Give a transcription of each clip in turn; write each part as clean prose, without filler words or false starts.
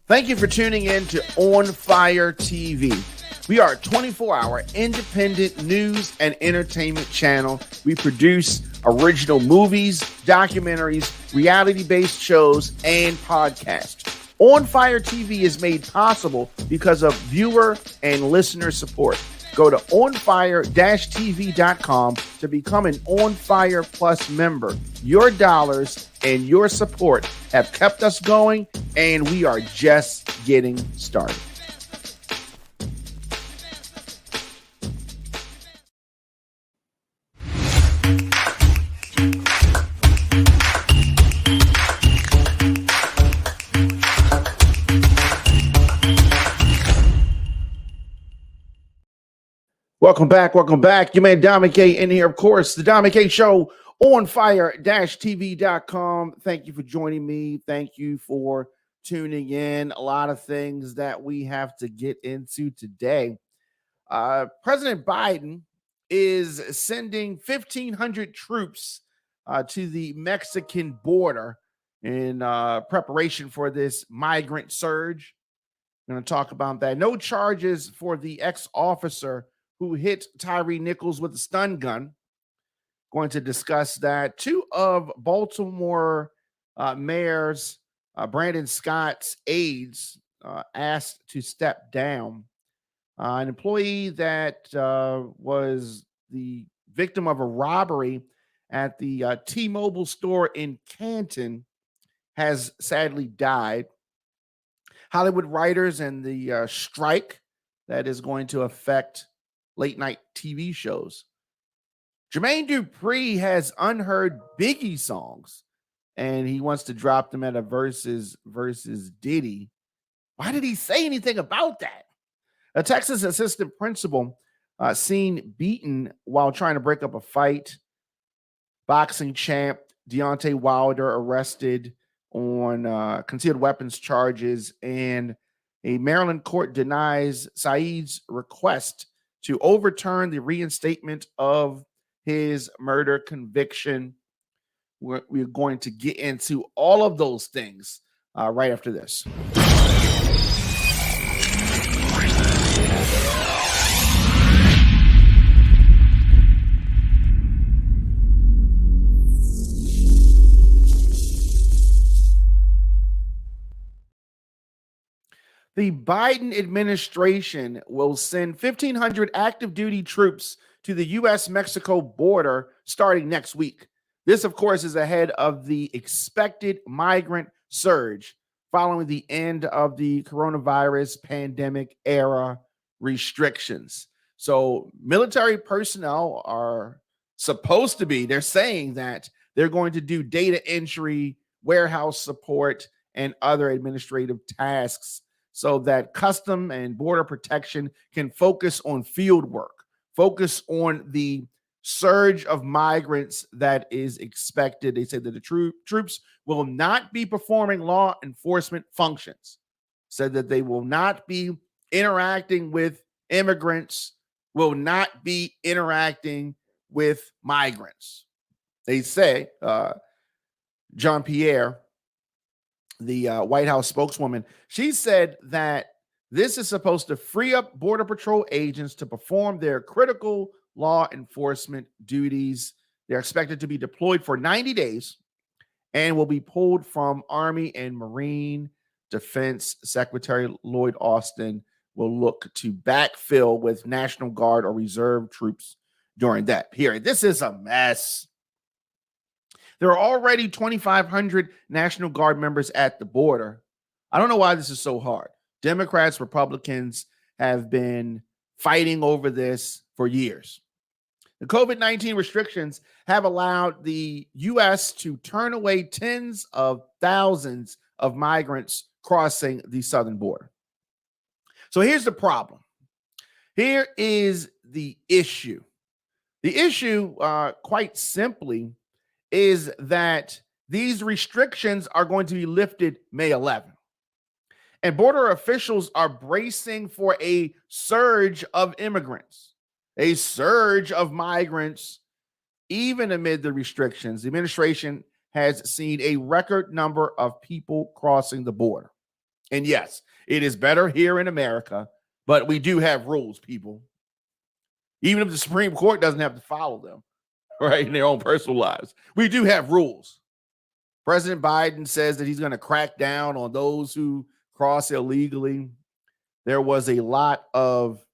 Thank you for tuning in to On Fire TV. We are a 24-hour independent news and entertainment channel. We produce original movies, documentaries, reality-based shows, and podcasts. On Fire TV is made possible because of viewer and listener support. Go to onfire-tv.com to become an On Fire Plus member. Your dollars and your support have kept us going, and we are just getting started. Welcome back. Your man djdiamondk in here, of course. The Diamond Show on fire-tv.com. Thank you for joining me. Thank you for tuning in. A lot of things that we have to get into today. President Biden is sending 1,500 troops to the Mexican border in preparation for this migrant surge. I'm going to talk about that. No charges for the ex-officer who hit Tyre Nichols with a stun gun. Going to discuss that. Two of Baltimore Mayor's Brandon Scott's aides asked to step down. An employee that was the victim of a robbery at the T-Mobile store in Canton has sadly died. Hollywood writers and the strike that is going to affect late night TV shows. Jermaine Dupri has unheard Biggie songs, and he wants to drop them at a Verzuz versus Diddy. Why did he say anything about that? A Texas assistant principal seen beaten while trying to break up a fight. Boxing champ Deontay Wilder arrested on concealed weapons charges, and a Maryland court denies Saeed's request to overturn the reinstatement of his murder conviction. We're going to get into all of those things right after this. The Biden administration will send 1,500 active duty troops to the U.S.-Mexico border starting next week. This, of course, is ahead of the expected migrant surge following the end of the coronavirus pandemic era restrictions. So military personnel are supposed to be, they're saying that they're going to do data entry, warehouse support, and other administrative tasks so that Custom and Border Protection can focus on field work, focus on the surge of migrants that is expected. They say that the troops will not be performing law enforcement functions, said that they will not be interacting with immigrants, will not be interacting with migrants. They say, Jean-Pierre, the White House spokeswoman, she said that this is supposed to free up Border Patrol agents to perform their critical law enforcement duties. They're expected to be deployed for 90 days and will be pulled from Army and Marine. Defense Secretary Lloyd Austin will look to backfill with National Guard or Reserve troops during that period. This is a mess. There are already 2,500 National Guard members at the border. I don't know why this is so hard. Democrats, Republicans have been fighting over this for years. The COVID-19 restrictions have allowed the U.S. to turn away tens of thousands of migrants crossing the southern border. So here's the problem. Here is the issue. The issue, quite simply, is that these restrictions are going to be lifted May 11th. And border officials are bracing for a surge of immigrants, a surge of migrants, even amid the restrictions. The administration has seen a record number of people crossing the border. And yes, it is better here in America, but we do have rules, people. Even if the Supreme Court doesn't have to follow them, right, in their own personal lives, we do have rules. President Biden says that he's going to crack down on those who cross illegally. There was a lot of,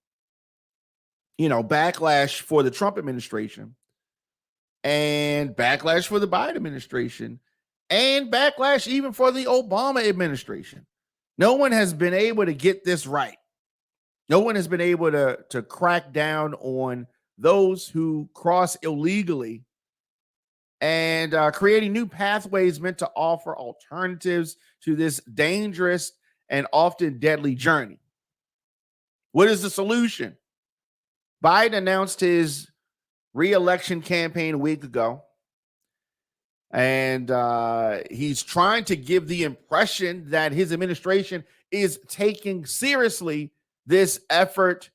backlash for the Trump administration and backlash for the Biden administration and backlash even for the Obama administration. No one has been able to get this right. No one has been able to crack down on those who cross illegally and creating new pathways meant to offer alternatives to this dangerous and often deadly journey. What is the solution? Biden announced his re-election campaign a week ago, and he's trying to give the impression that his administration is taking seriously this effort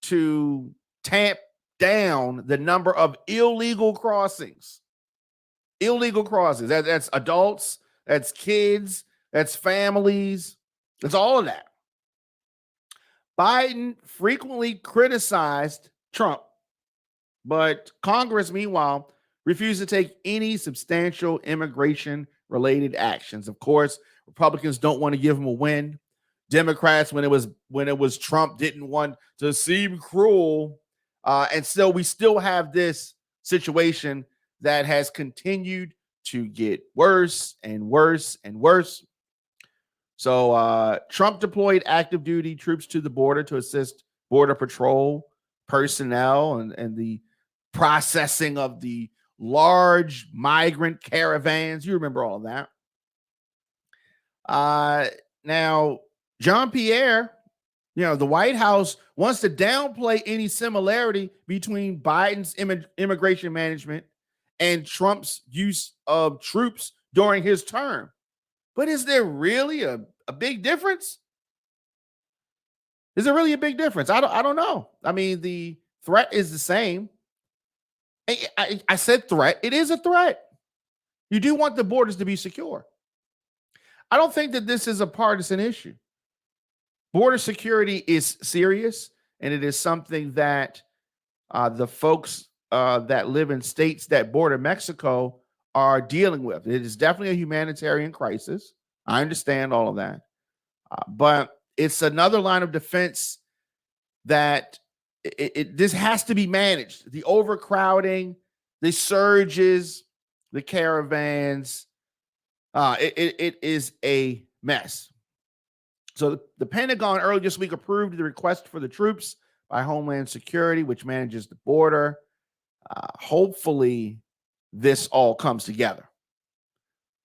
to tamp down the number of illegal crossings. Illegal crossings. That's adults, that's kids, that's families, that's all of that. Biden frequently criticized Trump, but Congress, meanwhile, refused to take any substantial immigration-related actions. Of course, Republicans don't want to give him a win. Democrats, when it was Trump, didn't want to seem cruel, and so we still have this situation that has continued to get worse and worse and worse. So Trump deployed active duty troops to the border to assist Border Patrol personnel and the processing of the large migrant caravans. You remember all of that. Now, Jean-Pierre, the White House wants to downplay any similarity between Biden's immigration management and Trump's use of troops during his term. But is there really a big difference? Is there really a big difference? I don't know. I mean, the threat is the same. I said threat. It is a threat. You do want the borders to be secure. I don't think that this is a partisan issue. Border security is serious, and it is something that the folks that live in states that border Mexico are dealing with. It is definitely a humanitarian crisis. I understand all of that. But it's another line of defense that this has to be managed. The overcrowding, the surges, the caravans, it is a mess. So the Pentagon earlier this week approved the request for the troops by Homeland Security, which manages the border. Hopefully, this all comes together.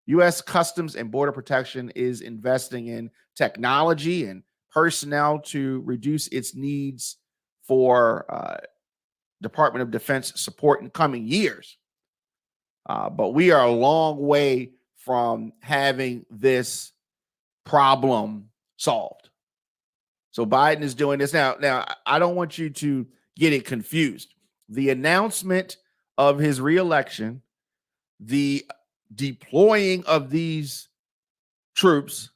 U.S. Customs and Border Protection is investing in technology and personnel to reduce its needs for Department of Defense support in coming years. But we are a long way from having this problem solved. So Biden is doing this now. Now, I don't want you to get it confused. The announcement of his reelection, the deploying of these troops,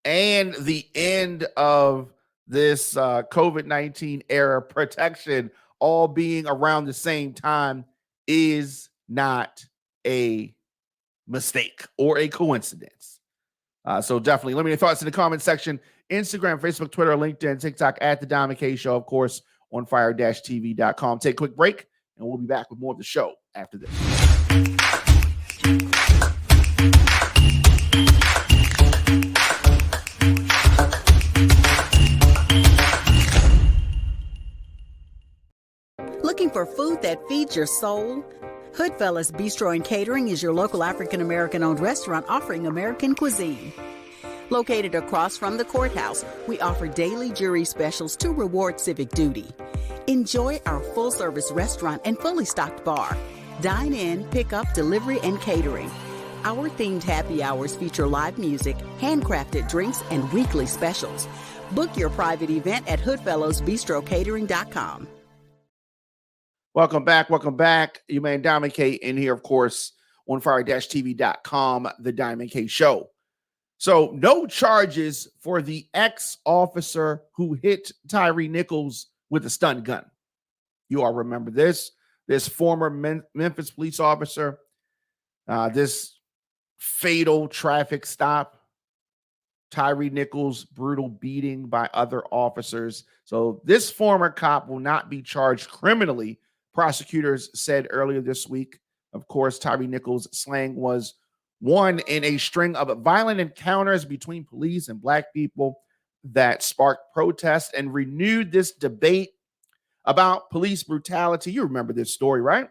and the end of this COVID-19 era protection all being around the same time is not a mistake or a coincidence. So definitely let me know your thoughts in the comment section. Instagram, Facebook, Twitter, LinkedIn, TikTok at The Diamond K Show, of course, on fire-tv.com. Take a quick break, and we'll be back with more of the show after this. Looking for food that feeds your soul? Hoodfellas Bistro and Catering is your local African-American-owned restaurant offering American cuisine. Located across from the courthouse, we offer daily jury specials to reward civic duty. Enjoy our full-service restaurant and fully stocked bar. Dine in, pick up, delivery, and catering. Our themed happy hours feature live music, handcrafted drinks, and weekly specials. Book your private event at hoodfellowsbistrocatering.com. Welcome back. Welcome back. You man Diamond K in here, of course, on fire-tv.com, The Diamond K Show. So no charges for the ex-officer who hit Tyre Nichols with a stun gun. You all remember this former Memphis police officer, this fatal traffic stop, Tyre Nichols' brutal beating by other officers. So this former cop will not be charged criminally, prosecutors said earlier this week. Of course, Tyre Nichols' slaying was one in a string of violent encounters between police and Black people that sparked protests and renewed this debate about police brutality. You remember this story, right?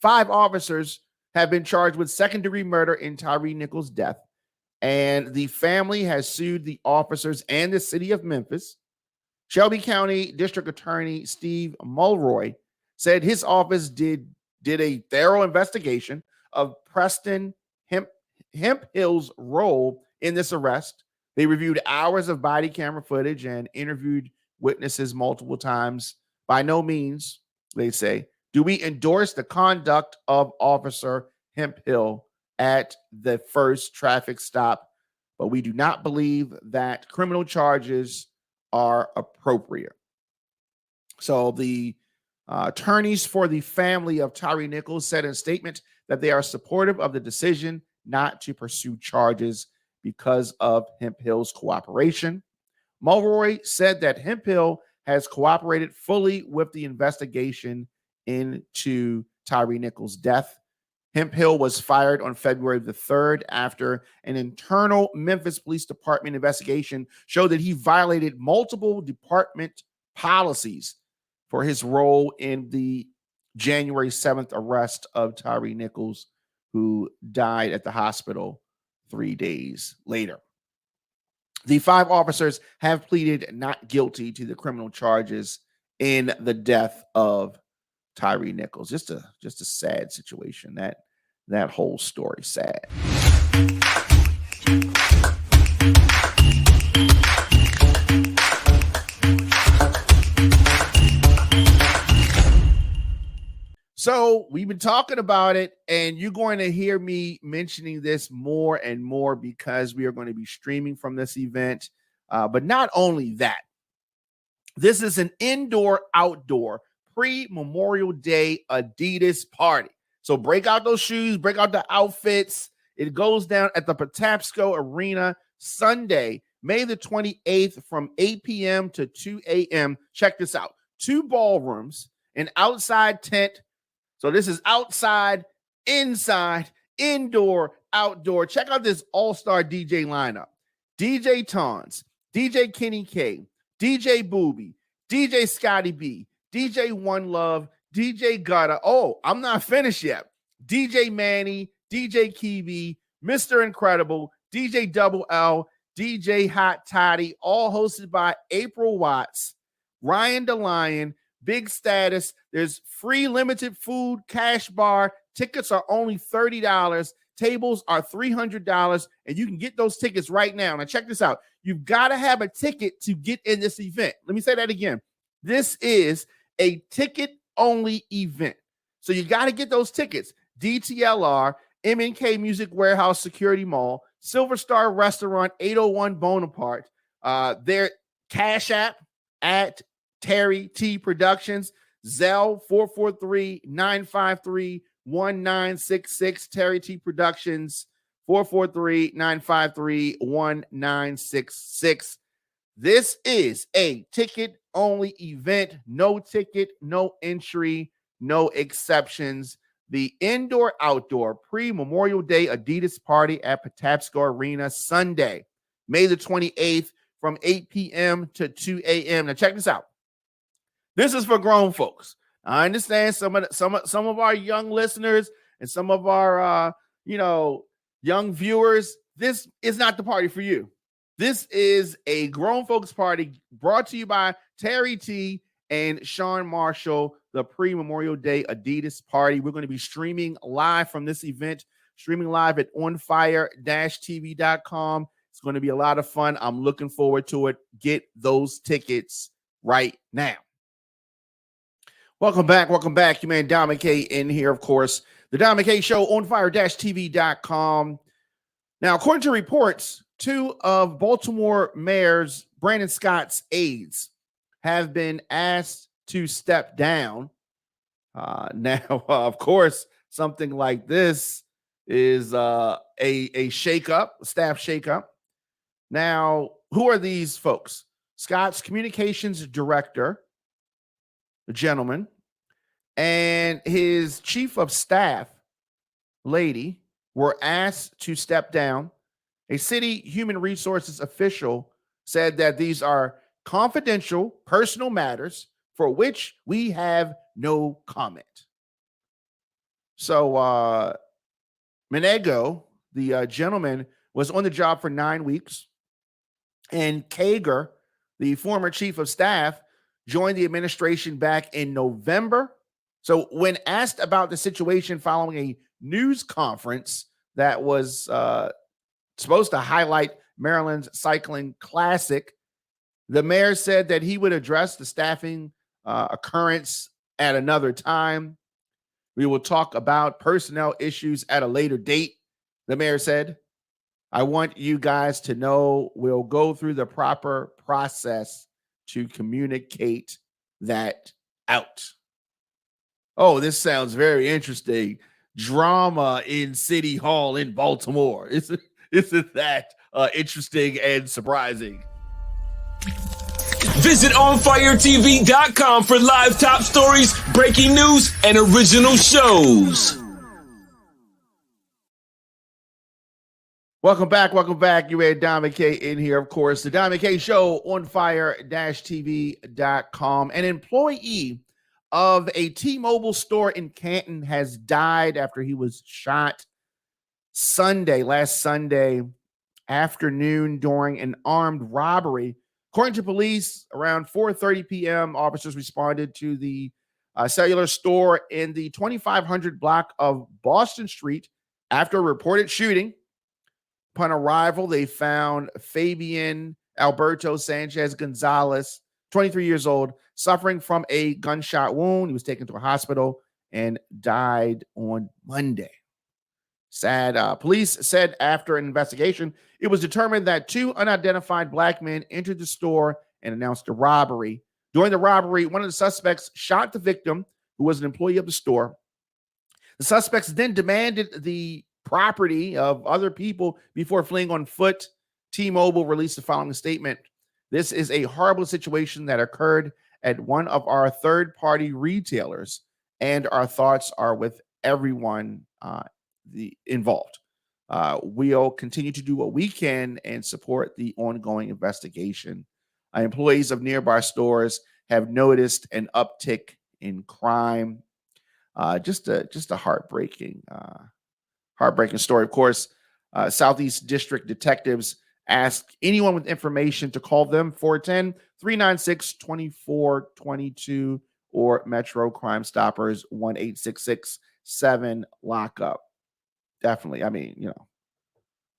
5 officers have been charged with second-degree murder in Tyre Nichols' death, and the family has sued the officers and the city of Memphis. Shelby County District Attorney Steve Mulroy said his office did a thorough investigation of Preston Hemphill's role in this arrest. They reviewed hours of body camera footage and interviewed witnesses multiple times. By no means, they say, do we endorse the conduct of Officer Hemphill at the first traffic stop, but we do not believe that criminal charges are appropriate. So the attorneys for the family of Tyre Nichols said in a statement that they are supportive of the decision not to pursue charges because of Hemphill's cooperation. Mulroy said that Hemphill has cooperated fully with the investigation into Tyre Nichols' death. Hemphill was fired on February the 3rd after an internal Memphis Police Department investigation showed that he violated multiple department policies for his role in the January 7th arrest of Tyre Nichols, who died at the hospital 3 days later. The 5 officers have pleaded not guilty to the criminal charges in the death of Tyre Nichols. Just a sad situation. That whole story, sad. So we've been talking about it, and you're going to hear me mentioning this more and more because we are going to be streaming from this event. But not only that, this is an indoor-outdoor pre-Memorial Day Adidas party. So break out those shoes, break out the outfits. It goes down at the Patapsco Arena Sunday, May the 28th from 8 p.m. to 2 a.m. Check this out. 2 ballrooms, an outside tent. So this is outside, inside, indoor, outdoor. Check out this all-star DJ lineup. DJ Tons, DJ Kenny K, DJ Booby, DJ Scotty B, DJ One Love, DJ Gutta. Oh, I'm not finished yet. DJ Manny, DJ Kiwi, Mr. Incredible, DJ Double L, DJ Hot Toddy, all hosted by April Watts, Ryan DeLion, Big Status. There's free limited food, cash bar. Tickets are only $30. Tables are $300, and you can get those tickets right now. Now, check this out. You've got to have a ticket to get in this event. Let me say that again. This is a ticket-only event. So you got to get those tickets. DTLR, MNK Music Warehouse Security Mall, Silver Star Restaurant, 801 Bonaparte, their Cash App at Terry T Productions, Zelle 443-953-1966, Terry T Productions 443-953-1966. This is a ticket-only event. No ticket, no entry, no exceptions. The indoor-outdoor pre-Memorial Day Adidas party at Patapsco Arena Sunday, May the 28th from 8 p.m. to 2 a.m. Now check this out. This is for grown folks. I understand some of our young listeners and some of our young viewers. This is not the party for you. This is a grown folks party brought to you by Terry T and Sean Marshall, the pre-Memorial Day Adidas party. We're going to be streaming live from this event, streaming live at onfire-tv.com. It's going to be a lot of fun. I'm looking forward to it. Get those tickets right now. Welcome back. Your man Diamond K in here, of course. The Diamond K Show on fire-tv.com. Now, according to reports, Two of Baltimore Mayor's Brandon Scott's aides have been asked to step down. Now, of course, something like this is a shakeup, a staff shakeup. Now, who are these folks? Scott's communications director, a gentleman, and his chief of staff, lady, were asked to step down. A city human resources official said that these are confidential personal matters for which we have no comment. So Menego, the gentleman, was on the job for 9 weeks, and Kager, the former chief of staff, joined the administration back in November. So when asked about the situation following a news conference that was supposed to highlight Maryland's cycling classic, the mayor said that he would address the staffing occurrence at another time. We will talk about personnel issues at a later date, the mayor said. I want you guys to know we'll go through the proper process to communicate that out. Oh, this sounds very interesting. Drama in City Hall in Baltimore. Isn't that interesting and surprising? Visit OnFireTV.com for live top stories, breaking news, and original shows. Welcome back. You had Diamond K in here, of course. The Diamond K Show on fire-tv.com. An employee of a T-Mobile store in Canton has died after he was shot last Sunday afternoon during an armed robbery. According to police, around 4:30 p.m., officers responded to the cellular store in the 2500 block of Boston Street after a reported shooting. Upon arrival, they found Fabian Alberto Sanchez Gonzalez, 23 years old, suffering from a gunshot wound. He was taken to a hospital and died on Monday. Sad. Police said after an investigation, it was determined that two unidentified black men entered the store and announced a robbery. During the robbery, one of the suspects shot the victim, who was an employee of the store. The suspects then demanded the property of other people before fleeing on foot. T-Mobile released the following statement. This is a horrible situation that occurred at one of our third-party retailers, and our thoughts are with everyone involved. We'll continue to do what we can and support the ongoing investigation. Employees of nearby stores have noticed an uptick in crime. Just a heartbreaking story. Of course, Southeast District detectives ask anyone with information to call them 410-396-2422 or Metro Crime Stoppers 1-866-7-LOCK-UP. Definitely. I mean,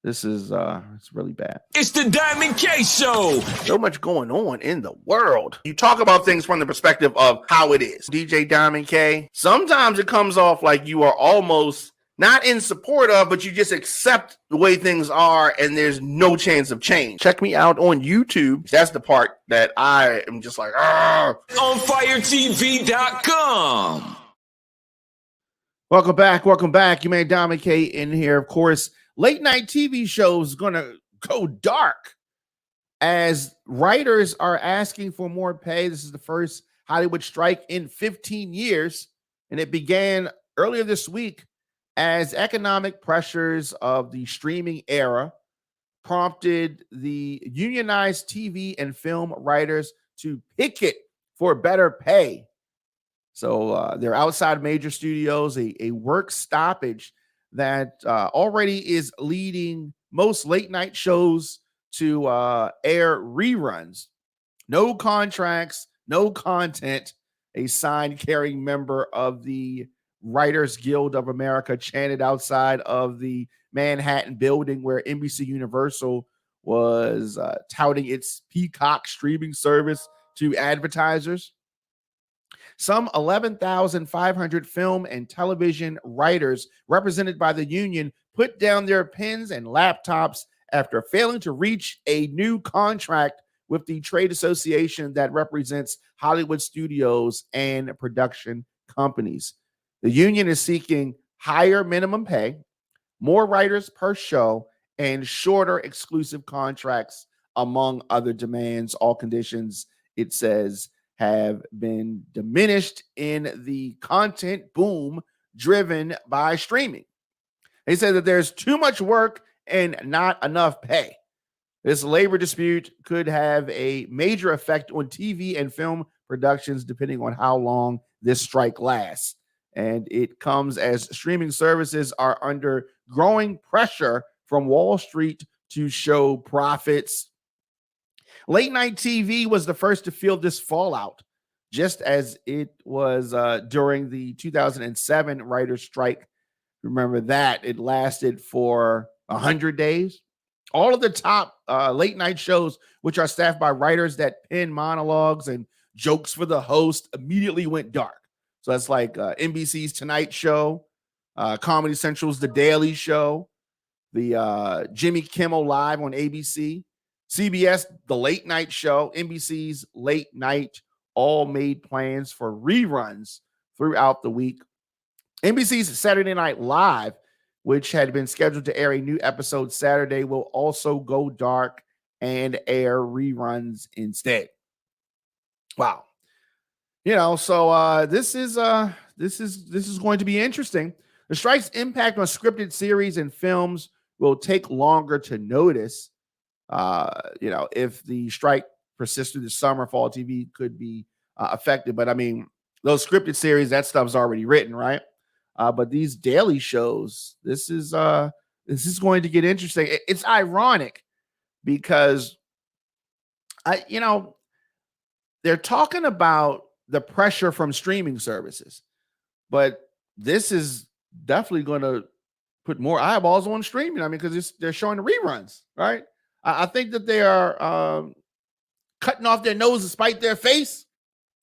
this is it's really bad. It's the Diamond K Show. So much going on in the world. You talk about things from the perspective of how it is. DJ Diamond K, sometimes it comes off like you are almost not in support of, but you just accept the way things are and there's no chance of change. Check me out on YouTube. That's the part that I am just like, OnFireTV.com. Welcome back. You made Diamond K in here. Of course, late night TV shows going to go dark as writers are asking for more pay. This is the first Hollywood strike in 15 years, and it began earlier this week as economic pressures of the streaming era prompted the unionized TV and film writers to picket for better pay. So they're outside major studios, a work stoppage that already is leading most late night shows to air reruns. No contracts, no content. A sign-carrying member of the Writers Guild of America chanted outside of the Manhattan building where NBC Universal was touting its Peacock streaming service to advertisers. Some 11,500 film and television writers represented by the union put down their pens and laptops after failing to reach a new contract with the trade association that represents Hollywood studios and production companies. The union is seeking higher minimum pay, more writers per show, and shorter exclusive contracts, among other demands. All conditions, it says, have been diminished in the content boom driven by streaming. They said that there's too much work and not enough pay. This labor dispute could have a major effect on TV and film productions, depending on how long this strike lasts. And it comes as streaming services are under growing pressure from Wall Street to show profits. Late night TV was the first to feel this fallout, just as it was during the 2007 writer's strike. Remember that? It lasted for 100 days. All of the top late night shows, which are staffed by writers that pen monologues and jokes for the host, immediately went dark. So that's like NBC's Tonight Show, Comedy Central's The Daily Show, the Jimmy Kimmel Live on ABC, CBS, The Late Night Show, NBC's Late Night, all made plans for reruns throughout the week. NBC's Saturday Night Live, which had been scheduled to air a new episode Saturday, will also go dark and air reruns instead. Wow. So this is going to be interesting. The strike's impact on scripted series and films will take longer to notice. If the strike persists through the summer, fall TV could be affected. But I mean, those scripted series, that stuff's already written, right? But these daily shows, this is going to get interesting. It's ironic because they're talking about the pressure from streaming services, but this is definitely going to put more eyeballs on streaming. I mean, because they're showing the reruns, right? I think that they are cutting off their nose to spite their face.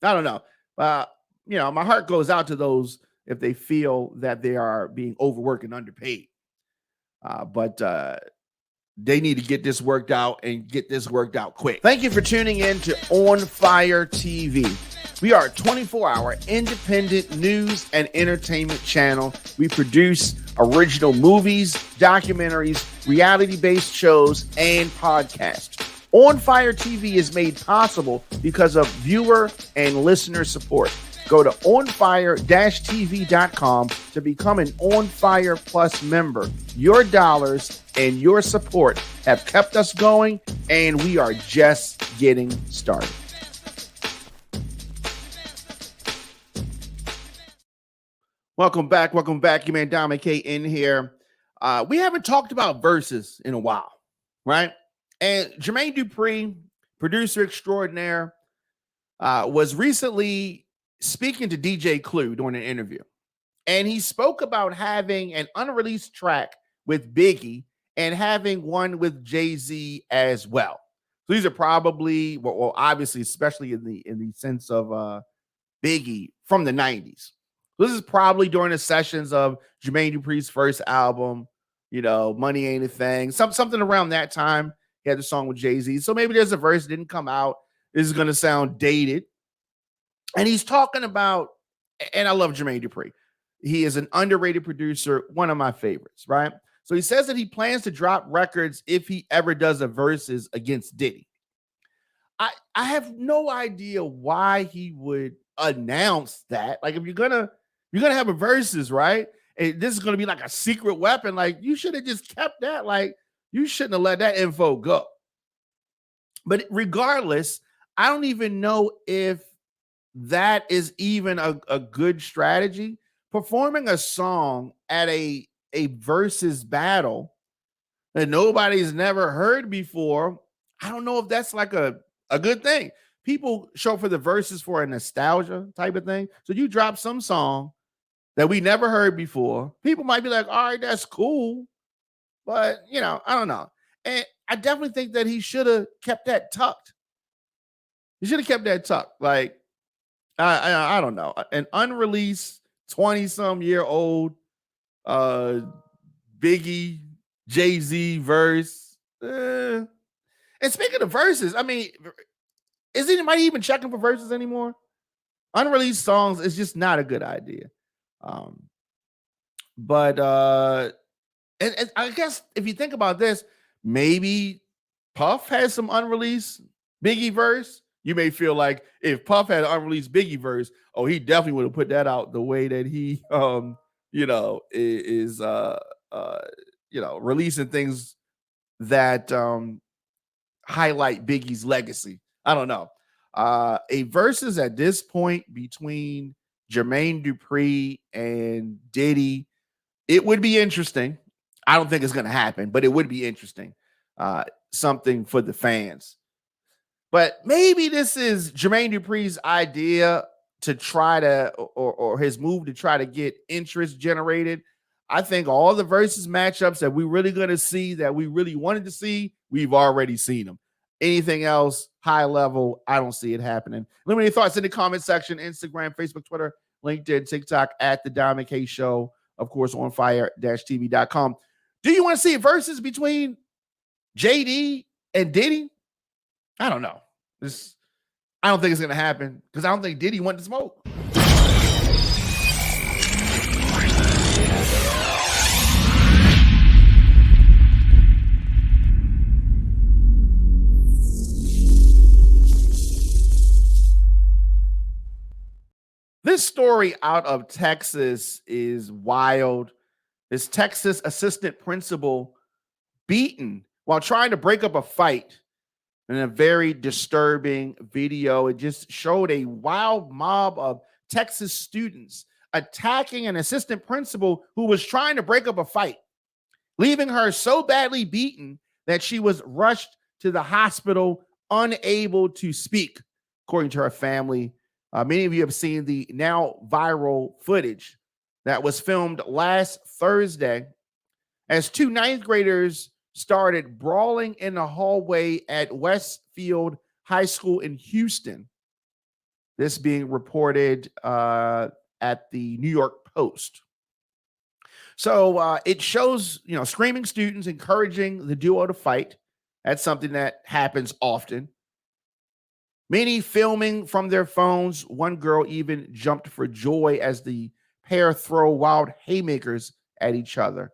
I don't know. My heart goes out to those if they feel that they are being overworked and underpaid. But they need to get this worked out and get this worked out quick. Thank you for tuning in to On Fire TV. We are a 24-hour independent news and entertainment channel. We produce original movies, documentaries, reality-based shows, and podcasts. On Fire TV is made possible because of viewer and listener support. Go to onfire-tv.com to become an On Fire Plus member. Your dollars and your support have kept us going, and we are just getting started. Welcome back. Your man Diamond in here. We haven't talked about Verzuz in a while, right? And Jermaine Dupri, producer extraordinaire, was recently speaking to DJ Clue during an interview. And he spoke about having an unreleased track with Biggie and having one with Jay-Z as well. So these are probably, well, obviously, especially in the sense of Biggie from the 90s. This is probably during the sessions of Jermaine Dupri's first album, Money Ain't a Thing, something around that time. He had the song with Jay-Z. So maybe there's a verse that didn't come out. This is going to sound dated. And he's talking about, and I love Jermaine Dupri. He is an underrated producer, one of my favorites, right? So he says that he plans to drop records if he ever does a versus against Diddy. I have no idea why he would announce that. Like, if you're gonna have a versus, right? And this is gonna be like a secret weapon. Like, you should have just kept that. Like, you shouldn't have let that info go. But regardless, I don't even know if that is even a good strategy. Performing a song at a versus battle that nobody's never heard before, I don't know if that's like a good thing. People show up for the verses for a nostalgia type of thing. So you drop some song that we never heard before. People might be like, all right, that's cool. But, I don't know. And I definitely think that he should have kept that tucked. He should have kept that tucked. Like, I don't know. An unreleased 20-some-year-old Biggie Jay-Z verse. And speaking of verses, I mean, is anybody even checking for verses anymore? Unreleased songs is just not a good idea. But and I guess if you think about this, maybe Puff has some unreleased Biggie verse. You may feel like if Puff had an unreleased Biggie verse, oh, he definitely would have put that out the way that he is releasing things that highlight Biggie's legacy. I don't know. A versus at this point between Jermaine Dupri and Diddy, it would be interesting. I don't think it's going to happen, but it would be interesting. Something for the fans. But maybe this is Jermaine Dupri's idea to try to, or his move to try to get interest generated. I think all the versus matchups that we're really going to see, that we really wanted to see, we've already seen them. Anything else high level, I don't see it happening. Let me know your thoughts in the comment section, Instagram, Facebook, Twitter, LinkedIn, TikTok, at The Diamond K Show, of course, on fire-tv.com. Do you want to see a versus between JD and Diddy? I don't know. I don't think it's going to happen because I don't think Diddy wants to smoke. This story out of Texas is wild. This Texas assistant principal beaten while trying to break up a fight in a very disturbing video. It just showed a wild mob of Texas students attacking an assistant principal who was trying to break up a fight, leaving her so badly beaten that she was rushed to the hospital, unable to speak, according to her family. Many of you have seen the now viral footage that was filmed last Thursday as two ninth graders started brawling in the hallway at Westfield High School in Houston. This being reported at the New York Post. So it shows, screaming students encouraging the duo to fight. That's something that happens often. Many filming from their phones. One girl even jumped for joy as the pair throw wild haymakers at each other.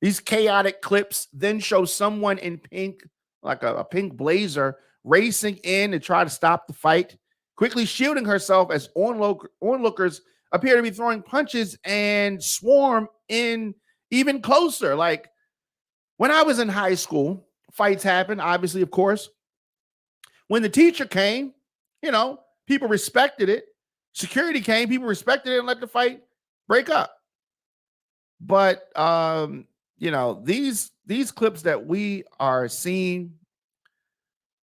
These chaotic clips then show someone in pink, like a pink blazer, racing in to try to stop the fight, quickly shielding herself as onlookers appear to be throwing punches and swarm in even closer. Like when I was in high school, fights happen, obviously, of course. When the teacher came, people respected it. Security came, people respected it and let the fight break up. But these clips that we are seeing,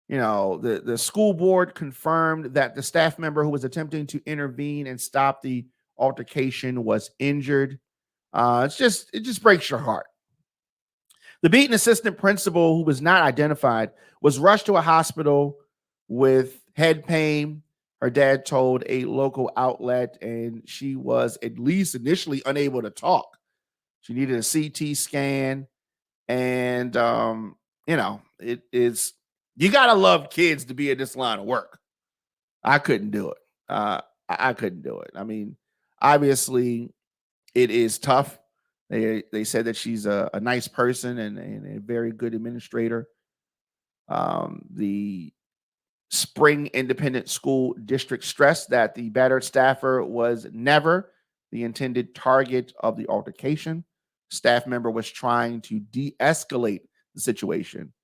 the school board confirmed that the staff member who was attempting to intervene and stop the altercation was injured. It just breaks your heart. The beaten assistant principal, who was not identified, was rushed to a hospital with head pain. Her dad told a local outlet, and she was at least initially unable to talk. She needed a CT scan, and it is, you gotta love kids to be in this line of work. I couldn't do it. I couldn't do it. I mean, obviously, it is tough. They said that she's a nice person and a very good administrator. The Spring Independent School District stressed that the battered staffer was never the intended target of the altercation. Staff member was trying to de-escalate the situation,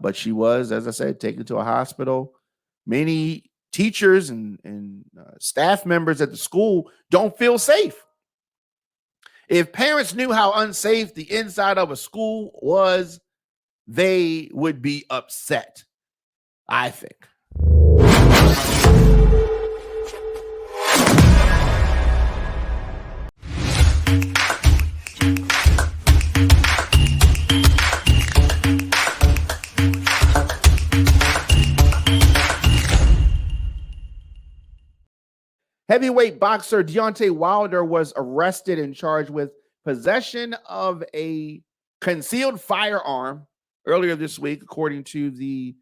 but she was, as I said, taken to a hospital. Many teachers and staff members at the school don't feel safe. If parents knew how unsafe the inside of a school was, they would be upset, I think. Heavyweight boxer Deontay Wilder was arrested and charged with possession of a concealed firearm earlier this week, according to the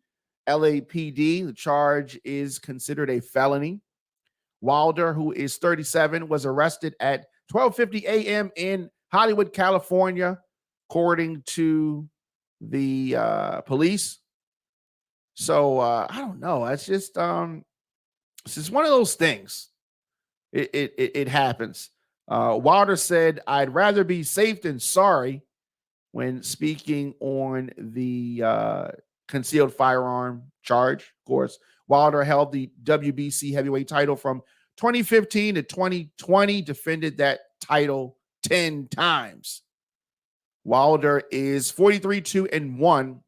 LAPD. The charge is considered a felony. Wilder, who is 37, was arrested at 12:50 a.m. in Hollywood, California, according to the police. So I don't know. It's just one of those things. It happens. Wilder said, "I'd rather be safe than sorry," when speaking on the concealed firearm charge. Of course, Wilder held the WBC heavyweight title from 2015 to 2020, defended that title 10 times. Wilder is 43-2-1,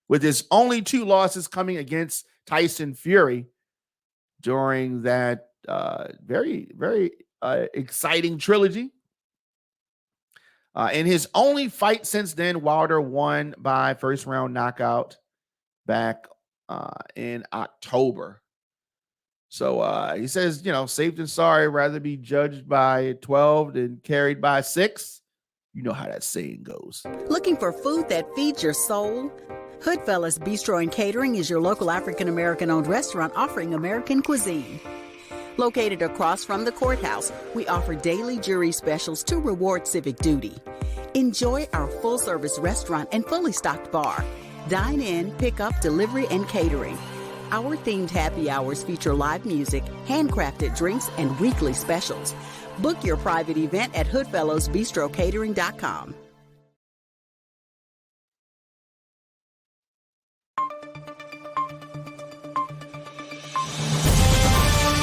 with his only 2 losses coming against Tyson Fury during that very, very exciting trilogy. In his only fight since then, Wilder won by first round knockout back in October. So he says, safe than sorry, rather be judged by 12 than carried by 6. You know how that saying goes. Looking for food that feeds your soul? Hoodfellas Bistro and Catering is your local African-American owned restaurant offering American cuisine. Located across from the courthouse, we offer daily jury specials to reward civic duty. Enjoy our full-service restaurant and fully stocked bar. Dine in, pick up, delivery, and catering. Our themed happy hours feature live music, handcrafted drinks, and weekly specials. Book your private event at hoodfellowsbistrocatering.com.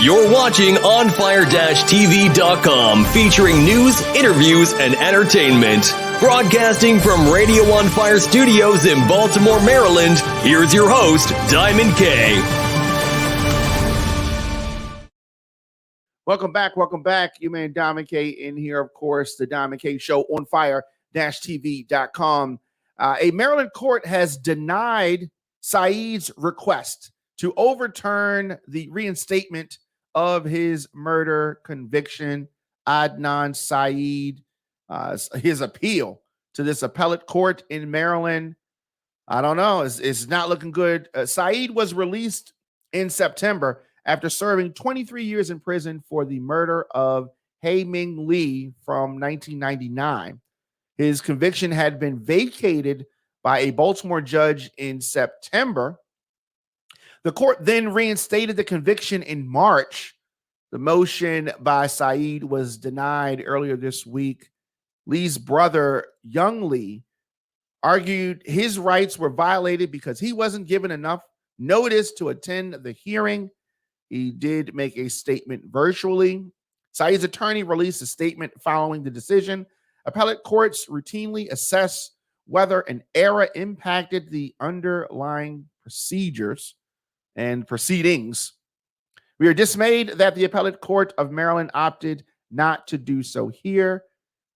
You're watching OnFire-TV.com, featuring news, interviews, and entertainment. Broadcasting from Radio On Fire Studios in Baltimore, Maryland, here's your host, Diamond K. Welcome back. You man, Diamond K in here, of course, the Diamond K Show on Fire-TV.com. A Maryland court has denied Saeed's request to overturn the reinstatement of his murder conviction. Adnan Syed, his appeal to this appellate court in Maryland, I don't know, it's not looking good. Syed was released in September after serving 23 years in prison for the murder of Hae Ming Lee from 1999. His conviction had been vacated by a Baltimore judge in September. The court then reinstated the conviction in March. The motion by Syed was denied earlier this week. Lee's brother, Young Lee, argued his rights were violated because he wasn't given enough notice to attend the hearing. He did make a statement virtually. Syed's attorney released a statement following the decision. Appellate courts routinely assess whether an error impacted the underlying procedures and proceedings. We are dismayed that the appellate court of Maryland opted not to do so here.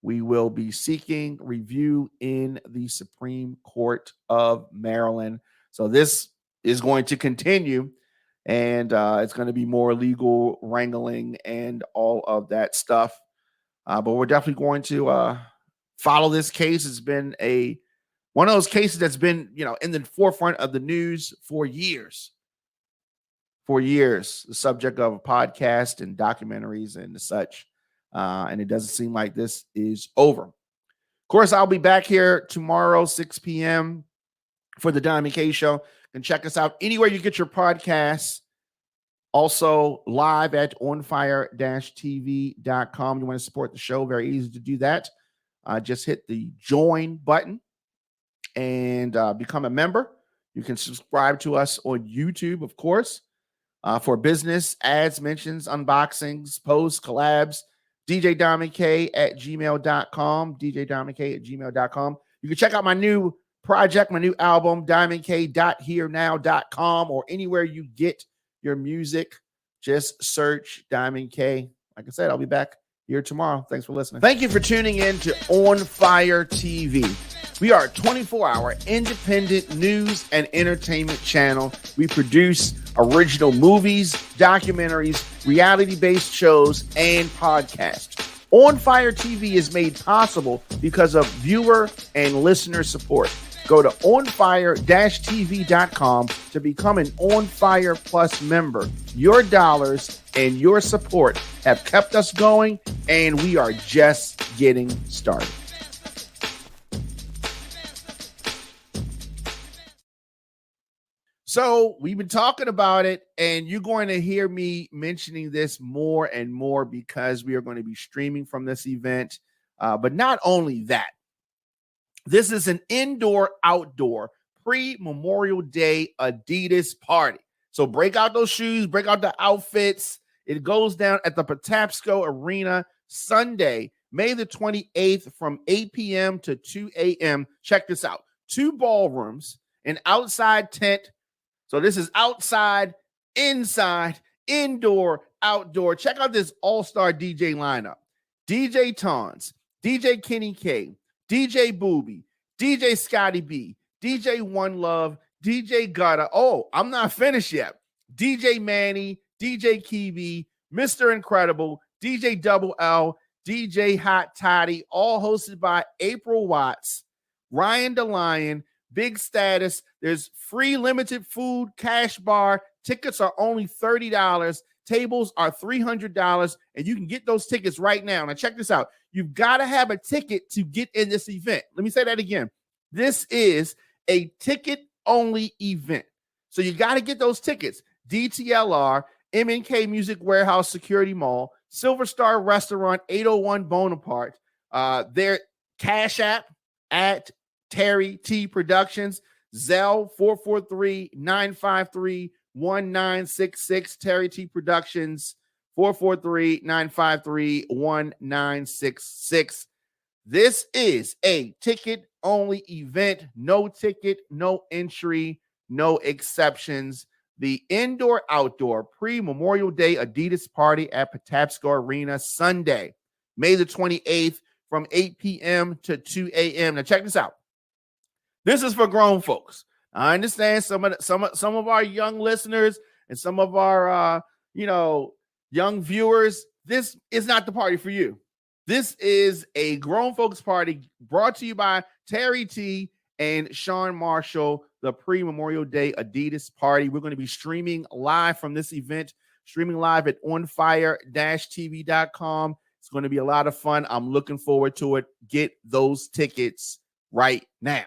We will be seeking review in the Supreme Court of Maryland. So this is going to continue, and it's going to be more legal wrangling and all of that stuff. But we're definitely going to follow this case. It's been one of those cases that's been, in the forefront of the news for years. The subject of a podcast and documentaries and such. And it doesn't seem like this is over. Of course, I'll be back here tomorrow, 6 p.m. for the Diamond K Show. And check us out anywhere you get your podcasts. Also live at onfire-tv.com. You want to support the show, very easy to do that. Just hit the join button and become a member. You can subscribe to us on YouTube, of course, for business, ads, mentions, unboxings, posts, collabs. djdiamondk at gmail.com. djdiamondk at gmail.com. You can check out my new project, my new album, diamondk.herenow.com, or anywhere you get your music. Just search Diamond K. Like I said, I'll be back here tomorrow. Thanks for listening. Thank you for tuning in to On Fire TV. We are a 24-hour independent news and entertainment channel. We produce original movies, documentaries, reality-based shows, and podcasts. On Fire TV is made possible because of viewer and listener support. Go to onfire-tv.com to become an On Fire Plus member. Your dollars and your support have kept us going, and we are just getting started. So we've been talking about it, and you're going to hear me mentioning this more and more because we are going to be streaming from this event. But not only that, this is an indoor-outdoor pre-Memorial Day Adidas party. So break out those shoes, break out the outfits. It goes down at the Patapsco Arena Sunday, May the 28th from 8 p.m. to 2 a.m. Check this out. 2 ballrooms, an outside tent. So this is outside, inside, indoor, outdoor. Check out this all-star DJ lineup. DJ Tons, DJ Kenny K, DJ Booby, DJ Scotty B, DJ One Love, DJ Gutta. Oh, I'm not finished yet. DJ Manny, DJ Kiwi, Mr. Incredible, DJ Double L, DJ Hot Toddy, all hosted by April Watts, Ryan DeLion, Big Status. There's free limited food, cash bar. Tickets are only $30. Tables are $300, and you can get those tickets right now. Now, check this out. You've got to have a ticket to get in this event. Let me say that again. This is a ticket-only event. So you got to get those tickets. DTLR, MNK Music Warehouse Security Mall, Silver Star Restaurant, 801 Bonaparte, their Cash App at Terry T Productions, Zelle 443-953-1966, Terry T Productions 443-953-1966. This is a ticket-only event. No ticket, no entry, no exceptions. The indoor-outdoor pre-Memorial Day Adidas party at Patapsco Arena Sunday, May the 28th from 8 p.m. to 2 a.m. Now check this out. This is for grown folks. I understand some of our young listeners and some of our young viewers. This is not the party for you. This is a grown folks party brought to you by Terry T and Sean Marshall, the pre-Memorial Day Adidas party. We're going to be streaming live from this event, streaming live at onfire-tv.com. It's going to be a lot of fun. I'm looking forward to it. Get those tickets right now.